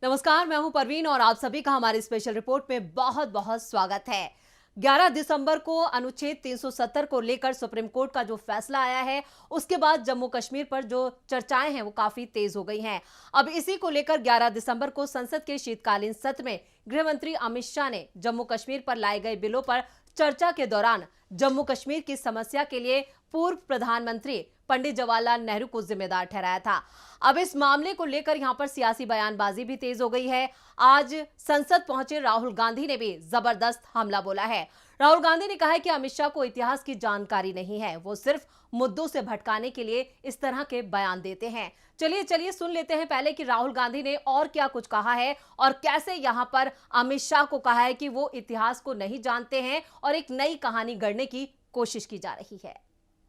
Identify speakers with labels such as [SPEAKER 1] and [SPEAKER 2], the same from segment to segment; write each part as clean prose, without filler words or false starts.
[SPEAKER 1] नमस्कार, मैं हूं परवीन और आप सभी का हमारी स्पेशल रिपोर्ट में बहुत बहुत स्वागत है। 11 दिसंबर को अनुच्छेद 370 को लेकर सुप्रीम कोर्ट का जो फैसला आया है, उसके बाद जम्मू कश्मीर पर जो चर्चाएं हैं वो काफी तेज हो गई हैं। अब इसी को लेकर 11 दिसंबर को संसद के शीतकालीन सत्र में गृह मंत्री अमित शाह ने जम्मू कश्मीर पर लाए गए बिलों पर चर्चा के दौरान जम्मू कश्मीर की समस्या के लिए पूर्व प्रधानमंत्री पंडित जवाहरलाल नेहरू को जिम्मेदार ठहराया था। अब इस मामले को लेकर यहां पर सियासी बयानबाजी भी तेज हो गई है। आज संसद पहुंचे राहुल गांधी ने भी जबरदस्त हमला बोला है। राहुल गांधी ने कहा है कि अमित शाह को इतिहास की जानकारी नहीं है, वो सिर्फ मुद्दों से भटकाने के लिए इस तरह के बयान देते हैं। चलिए सुन लेते हैं पहले कि राहुल गांधी ने और क्या कुछ कहा है और कैसे यहां पर अमित शाह को कहा है कि वो इतिहास को नहीं जानते हैं और एक नई कहानी गढ़ने की कोशिश की जा रही है।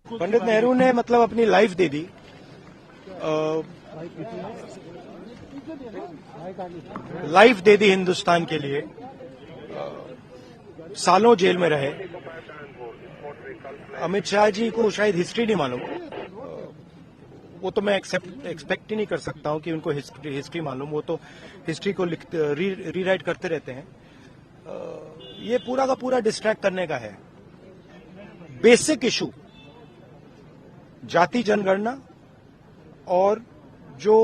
[SPEAKER 2] पंडित नेहरू ने मतलब अपनी लाइफ दे दी, लाइफ दे दी हिंदुस्तान के लिए। सालों जेल में रहे। अमित शाह जी को शायद हिस्ट्री नहीं मालूम, वो तो मैं एक्सपेक्ट ही नहीं कर सकता हूं कि उनको हिस्ट्री मालूम। वो तो हिस्ट्री को रीराइट करते रहते हैं। ये पूरा का पूरा डिस्ट्रैक्ट करने का है। बेसिक इशू जाति जनगणना और जो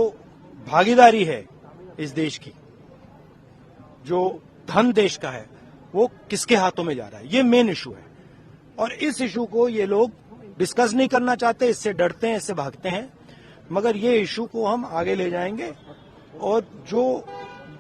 [SPEAKER 2] भागीदारी है इस देश की, जो धन देश का है, वो किसके हाथों में जा रहा है, ये मेन इशू है। और इस इशू को ये लोग डिस्कस नहीं करना चाहते, इससे डरते हैं, इससे भागते हैं। मगर ये इशू को हम आगे ले जाएंगे और जो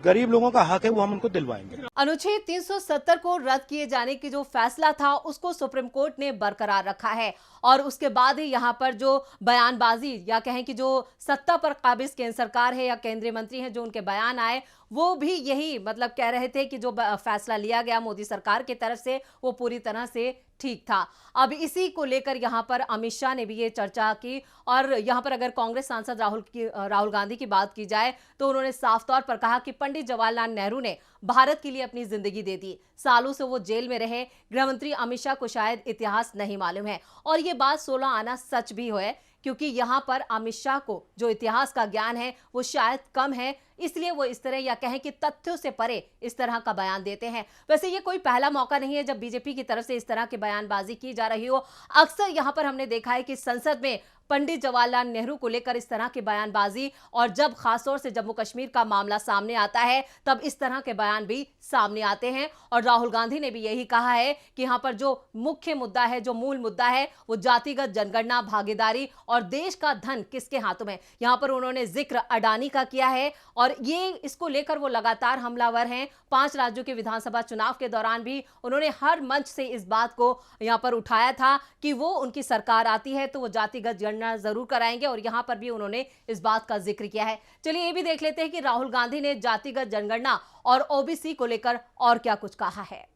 [SPEAKER 2] गरीब लोगों का हक है वो हम उनको दिलवाएंगे।
[SPEAKER 1] अनुच्छेद 370 को रद्द किए जाने की जो फैसला था उसको सुप्रीम कोर्ट ने बरकरार रखा है और उसके बाद ही यहां पर जो बयानबाजी या कहें कि जो सत्ता पर काबिज केंद्र सरकार है या केंद्रीय मंत्री हैं, जो उनके बयान आए वो भी यही मतलब कह रहे थे कि जो फैसला लिया गया मोदी सरकार की तरफ से वो पूरी तरह से ठीक था। अब इसी को लेकर यहां पर अमित शाह ने भी ये चर्चा की और यहां पर अगर कांग्रेस सांसद राहुल गांधी की बात की जाए तो उन्होंने साफ तौर पर कहा कि पंडित जवाहरलाल नेहरू ने भारत के लिए अपनी जिंदगी दे दी, सालों से वो जेल में रहे। गृह मंत्री अमित शाह को शायद इतिहास नहीं मालूम है और ये बात 16 आना सच भी है, क्योंकि यहां पर अमित शाह को जो इतिहास का ज्ञान है वो शायद कम है, इसलिए वो इस तरह या कहें कि तथ्यों से परे इस तरह का बयान देते हैं। वैसे ये कोई पहला मौका नहीं है जब बीजेपी की तरफ से इस तरह की बयानबाजी की जा रही हो। अक्सर यहां पर हमने देखा है कि संसद में पंडित जवाहरलाल नेहरू को लेकर इस तरह की बयानबाजी, और जब खासतौर से जम्मू कश्मीर का मामला सामने आता है तब इस तरह के बयान भी सामने आते हैं। और राहुल गांधी ने भी यही कहा है कि यहां पर जो मुख्य मुद्दा है, जो मूल मुद्दा है, वो जातिगत जनगणना, भागीदारी और देश का धन किसके हाथों में। यहां पर उन्होंने जिक्र अडानी का किया है और ये इसको लेकर वो लगातार हमलावर हैं। 5 राज्यों के विधानसभा चुनाव के दौरान भी उन्होंने हर मंच से इस बात को यहां पर उठाया था कि वो उनकी सरकार आती है तो वो जातिगत जनगणना जरूर कराएंगे और यहां पर भी उन्होंने इस बात का जिक्र किया है। चलिए ये भी देख लेते हैं कि राहुल गांधी ने जातिगत जनगणना और ओबीसी को लेकर और क्या कुछ कहा है।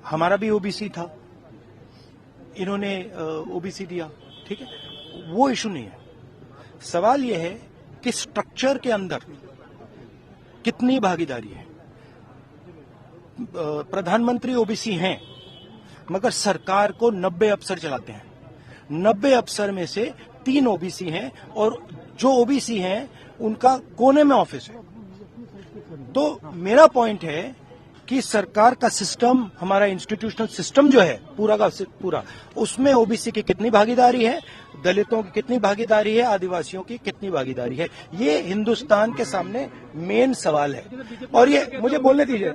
[SPEAKER 2] हमारा भी ओबीसी था, इन्होंने ओबीसी दिया, ठीक है, वो इशू नहीं है। सवाल यह है कि स्ट्रक्चर के अंदर कितनी भागीदारी है। प्रधानमंत्री ओबीसी हैं, मगर सरकार को 90 अफसर चलाते हैं। 90 अफसर में से 3 ओबीसी हैं और जो ओबीसी हैं उनका कोने में ऑफिस है। तो मेरा पॉइंट है कि सरकार का सिस्टम, हमारा इंस्टीट्यूशनल सिस्टम जो है पूरा का पूरा, उसमें ओबीसी की कितनी भागीदारी है, दलितों की कितनी भागीदारी है, आदिवासियों की कितनी भागीदारी है, ये हिंदुस्तान के सामने मेन सवाल है। और ये मुझे बोलने दीजिए,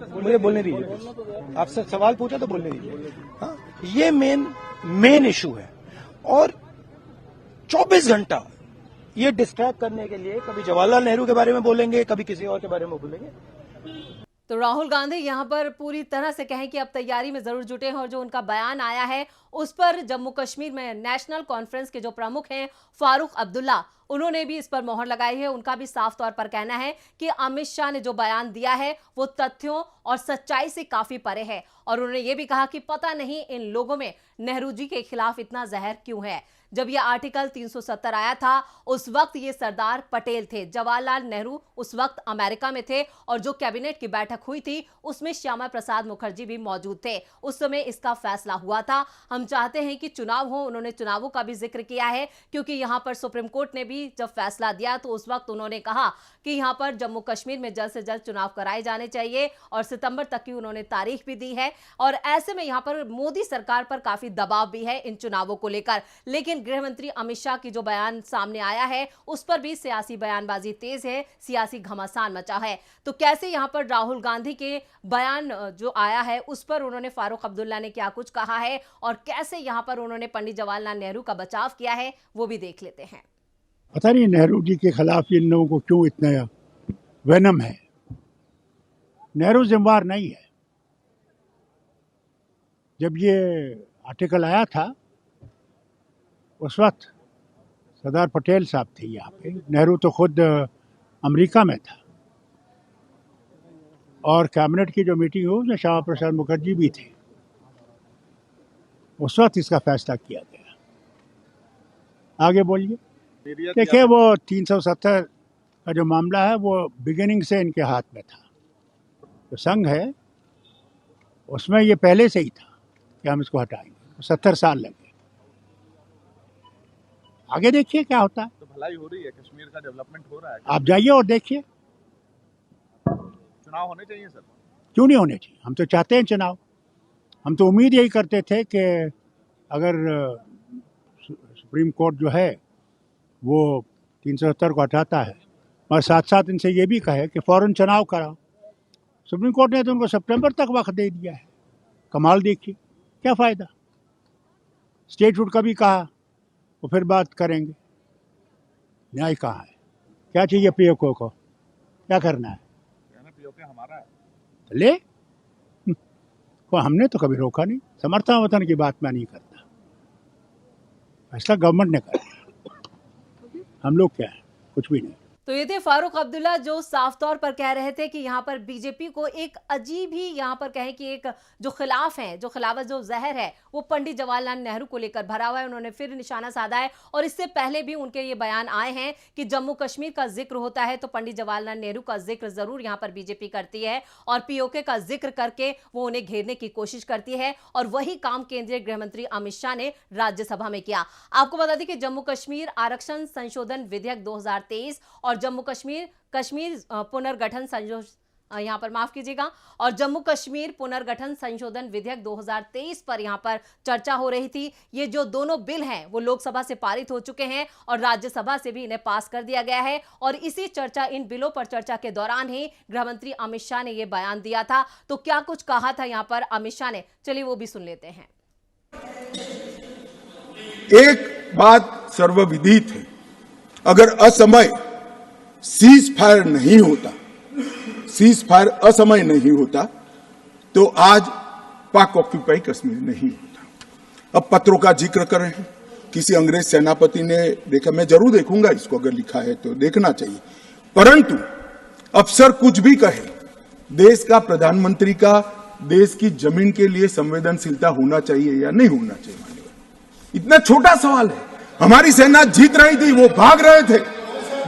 [SPEAKER 2] आपसे सवाल पूछा तो बोलने दीजिए। हाँ, ये मेन इशू है। और 24 घंटा ये डिस्ट्रैक्ट करने के लिए कभी जवाहरलाल नेहरू के बारे में बोलेंगे, कभी किसी और के बारे में बोलेंगे।
[SPEAKER 1] तो राहुल गांधी यहां पर पूरी तरह से कहें कि अब तैयारी में जरूर जुटे हैं और जो उनका बयान आया है उस पर जम्मू कश्मीर में नेशनल कॉन्फ्रेंस के जो प्रमुख हैं फारूक अब्दुल्ला, उन्होंने भी इस पर मोहर लगाई है। उनका भी साफ तौर पर कहना है कि अमित शाह ने जो बयान दिया है वो तथ्यों और सच्चाई से काफी परे है और उन्होंने ये भी कहा कि पता नहीं इन लोगों में नेहरू जी के खिलाफ इतना जहर क्यों है। जब यह आर्टिकल 370 आया था उस वक्त ये सरदार पटेल थे, जवाहरलाल नेहरू उस वक्त अमेरिका में थे और जो कैबिनेट की बैठक हुई थी उसमें श्यामा प्रसाद मुखर्जी भी मौजूद थे। उस समय इसका फैसला हुआ था। हम चाहते हैं कि चुनाव हो, उन्होंने चुनावों का भी जिक्र किया है क्योंकि यहां पर सुप्रीम कोर्ट ने भी भी जब फैसला दिया तो उस वक्त उन्होंने कहा कि यहां पर जम्मू कश्मीर में जल्द से जल्द चुनाव कराए जाने चाहिए और सितंबर तक की उन्होंने तारीख भी दी है। और ऐसे में यहां पर मोदी सरकार पर काफी दबाव भी है इन चुनावों को लेकर। लेकिन गृह मंत्री अमित शाह की जो बयान सामने आया है उस पर भी सियासी बयानबाजी तेज है, सियासी घमासान मचा है। तो कैसे यहां पर राहुल गांधी के बयान जो आया है उस पर उन्होंने फारूक अब्दुल्ला ने क्या कुछ कहा है और कैसे यहां पर उन्होंने पंडित जवाहरलाल नेहरू का बचाव किया है वो भी देख लेते हैं।
[SPEAKER 3] पता नहीं नेहरू जी के खिलाफ इन लोगों को क्यों इतना वेनम है। नेहरू जिम्मेवार नहीं है। जब ये आर्टिकल आया था उस वक्त सरदार पटेल साहब थे यहाँ पे, नेहरू तो खुद अमेरिका में था और कैबिनेट की जो मीटिंग हुई उसमें श्यामा प्रसाद मुखर्जी भी थे। उस वक्त इसका फैसला किया गया। आगे बोलिए। देखिए वो 370 का जो मामला है वो बिगिनिंग से इनके हाथ में था। जो संघ है उसमें ये पहले से ही था कि हम इसको हटाएंगे। 70 साल लगे। आगे देखिए क्या होता है।
[SPEAKER 4] तो भलाई हो रही है, कश्मीर का डेवलपमेंट हो रहा है।
[SPEAKER 3] आप जाइए और देखिए।
[SPEAKER 4] चुनाव होने चाहिए सर। क्यों
[SPEAKER 3] नहीं होने चाहिए? हम तो चाहते हैं चुनाव। हम तो उम्मीद यही करते थे कि अगर सुप्रीम कोर्ट जो है वो 370 को हटाता है और साथ साथ इनसे ये भी कहे कि फौरन चुनाव कराओ। सुप्रीम कोर्ट ने तो उनको सितंबर तक वक्त दे दिया है। कमाल देखिए, क्या फ़ायदा। स्टेटहुड का भी कहा, वो फिर बात करेंगे। न्याय कहाँ है? क्या चाहिए पीओके को? क्या करना है?
[SPEAKER 4] पीओके हमारा है।
[SPEAKER 3] ले को हमने तो कभी रोका नहीं। समर्थन वतन की बात मैं नहीं करता। फैसला गवर्नमेंट ने करा। हम लोग क्या है? कुछ भी नहीं।
[SPEAKER 1] तो ये थे फारूक अब्दुल्ला जो साफ तौर पर कह रहे थे कि यहाँ पर बीजेपी को एक अजीब ही यहाँ पर कहें कि एक जो खिलाफ है, जो खिलाफत, जो जहर है वो पंडित जवाहरलाल नेहरू को लेकर भरा हुआ है। उन्होंने फिर निशाना साधा है और इससे पहले भी उनके ये बयान आए हैं कि जम्मू कश्मीर का जिक्र होता है तो पंडित जवाहरलाल नेहरू का जिक्र जरूर यहाँ पर बीजेपी करती है और पीओके का जिक्र करके वो उन्हें घेरने की कोशिश करती है। और वही काम केंद्रीय गृह मंत्री अमित शाह ने राज्यसभा में किया। आपको बता दें कि जम्मू कश्मीर आरक्षण संशोधन विधेयक 2023 और जम्मू कश्मीर पुनर्गठन यहां पर माफ कीजिएगा और जम्मू कश्मीर पुनर्गठन संशोधन विधेयक 2023 पर यहां पर चर्चा हो रही थी। ये जो दोनों बिल हैं वो लोकसभा से पारित हो चुके हैं और राज्यसभा से भी इन्हें पास कर दिया गया है। और इसी चर्चा, इन बिलों पर चर्चा के दौरान ही गृह मंत्री अमित शाह ने यह बयान दिया था। तो क्या कुछ कहा था यहां पर अमित शाह ने, चलिए वो भी सुन लेते हैं।
[SPEAKER 5] एक बात सर्वविदित है, अगर असमय सीज फायर नहीं होता, सीज फायर असमय नहीं होता तो आज पाक ऑक्यूपाई कश्मीर नहीं होता। अब पत्रों का जिक्र कर रहे हैं, किसी अंग्रेज सेनापति ने देखा, मैं जरूर देखूंगा इसको, अगर लिखा है तो देखना चाहिए। परंतु अफसर कुछ भी कहे, देश का प्रधानमंत्री का देश की जमीन के लिए संवेदनशीलता होना चाहिए या नहीं होना चाहिए? मान्यवर, इतना छोटा सवाल है। हमारी सेना जीत रही थी, वो भाग रहे थे,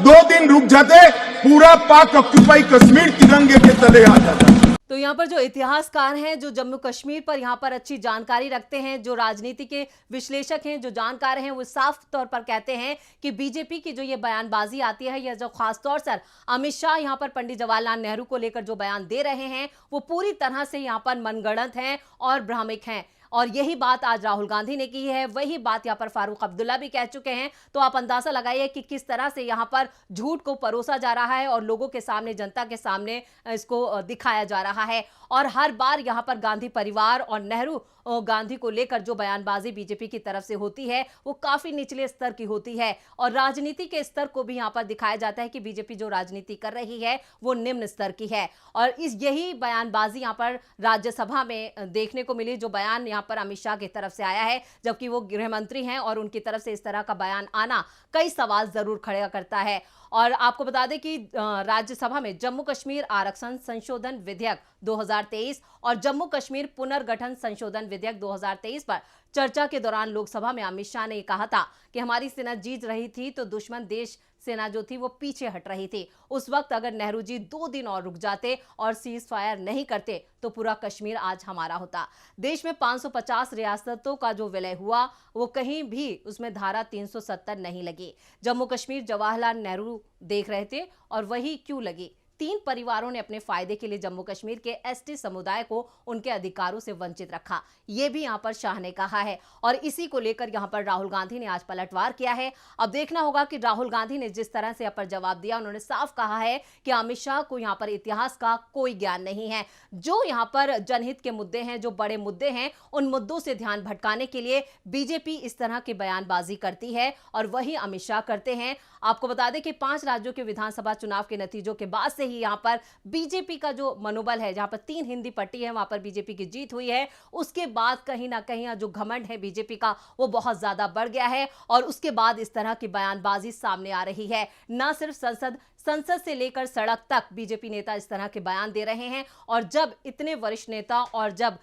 [SPEAKER 5] 2 दिन रुक जाते, पूरा पाक ऑक्यूपाई कश्मीर तिरंगे के तले आ जाता।
[SPEAKER 1] तो यहाँ पर जो इतिहासकार हैं, जो जम्मू कश्मीर पर यहाँ पर अच्छी जानकारी रखते हैं, जो राजनीति के विश्लेषक हैं, जो जानकार हैं, वो साफ तौर पर कहते हैं कि बीजेपी की जो ये बयानबाजी आती है या जो खासतौर से अमित शाह यहाँ पर पंडित जवाहरलाल नेहरू को लेकर जो बयान दे रहे हैं वो पूरी तरह से यहाँ पर मनगढ़ंत हैं और भ्रामक हैं। और यही बात आज राहुल गांधी ने की है, वही बात यहां पर फारूक अब्दुल्ला भी कह चुके हैं। तो आप अंदाजा लगाइए कि किस तरह से यहां पर झूठ को परोसा जा रहा है और लोगों के सामने, जनता के सामने इसको दिखाया जा रहा है। और हर बार यहां पर गांधी परिवार और नेहरू गांधी को लेकर जो बयानबाजी बीजेपी की तरफ से होती है वो काफी निचले स्तर की होती है और राजनीति के स्तर को भी यहां पर दिखाया जाता है कि बीजेपी जो राजनीति कर रही है वो निम्न स्तर की है। और यही बयानबाजी यहां पर राज्यसभा में देखने को मिली, जो बयान यहां पर अमित शाह की तरफ से आया है, जबकि वो गृह मंत्री हैं और उनकी तरफ से इस तरह का बयान आना कई सवाल जरूर खड़े करता है। और आपको बता दें कि राज्यसभा में जम्मू कश्मीर आरक्षण संशोधन विधेयक 2023 और जम्मू कश्मीर पुनर्गठन संशोधन विधेयक 2023 पर चर्चा के दौरान लोकसभा में अमित शाह ने कहा था कि हमारी सेना जीत रही थी तो दुश्मन देश सेना जो थी वो पीछे हट रही थी। उस वक्त अगर नेहरू जी 2 दिन और रुक जाते और सीज फायर नहीं करते तो पूरा कश्मीर आज हमारा होता। देश में 550 रियासतों का जो विलय हुआ वो कहीं भी उसमें धारा 370 नहीं लगी। जम्मू कश्मीर जवाहरलाल नेहरू देख रहे थे और वही क्यों लगी। 3 परिवारों ने अपने फायदे के लिए जम्मू कश्मीर के एसटी समुदाय को उनके अधिकारों से वंचित रखा, यह भी यहां पर शाह ने कहा है और इसी को लेकर यहां पर राहुल गांधी ने आज पलटवार किया है। अब देखना होगा कि राहुल गांधी ने जिस तरह से यहाँ पर जवाब दिया, उन्होंने साफ कहा है कि अमित शाह को यहां पर इतिहास का कोई ज्ञान नहीं है। जो यहां पर जनहित के मुद्दे हैं, जो बड़े मुद्दे हैं, उन मुद्दों से ध्यान भटकाने के लिए बीजेपी इस तरह की बयानबाजी करती है और वही अमित शाह करते हैं। आपको बता दें कि 5 राज्यों के विधानसभा चुनाव के नतीजों के बाद से ही यहां पर बीजेपी का जो मनोबल है, जहां पर 3 हिंदी पट्टी है वहां पर बीजेपी की जीत हुई है। उसके बाद कहीं ना कहीं जो घमंड है बीजेपी का वो बहुत ज्यादा बढ़ गया है और उसके बाद इस तरह की बयानबाजी सामने आ रही है। ना सिर्फ संसद से लेकर सड़क तक बीजेपी नेता इस तरह के बयान दे रहे हैं और जब इतने वरिष्ठ नेता और जब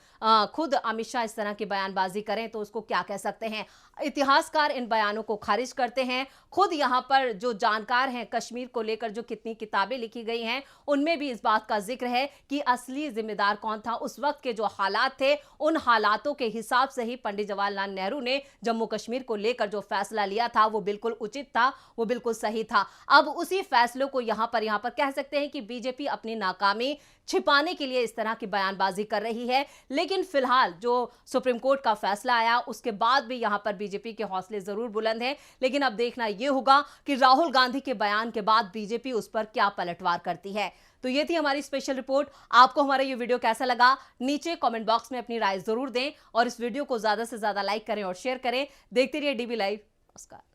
[SPEAKER 1] खुद अमित शाह इस तरह की बयानबाजी करें तो उसको क्या कह सकते हैं। इतिहासकार इन बयानों को खारिज करते हैं। खुद यहां पर जो जानकार हैं कश्मीर को लेकर, जो कितनी किताबें लिखी गई हैं, उनमें भी इस बात का जिक्र है कि असली जिम्मेदार कौन था। उस वक्त के जो हालात थे, उन हालातों के हिसाब से ही पंडित जवाहरलाल नेहरू ने जम्मू कश्मीर को लेकर जो फैसला लिया था वो बिल्कुल उचित था, वो बिल्कुल सही था। अब उसी फैसलों को यहां पर कह सकते हैं कि बीजेपी अपनी नाकामी छिपाने के लिए इस तरह की बयानबाजी कर रही है। लेकिन फिलहाल जो सुप्रीम कोर्ट का फैसला आया उसके बाद भी यहां पर बीजेपी के हौसले जरूर बुलंद हैं। लेकिन अब देखना यह होगा कि राहुल गांधी के बयान के बाद बीजेपी उस पर क्या पलटवार करती है। तो ये थी हमारी स्पेशल रिपोर्ट। आपको हमारा ये वीडियो कैसा लगा नीचे कमेंट बॉक्स में अपनी राय जरूर दें और इस वीडियो को ज्यादा से ज्यादा लाइक करें और शेयर करें। देखते रहिए डीबी लाइव। नमस्कार।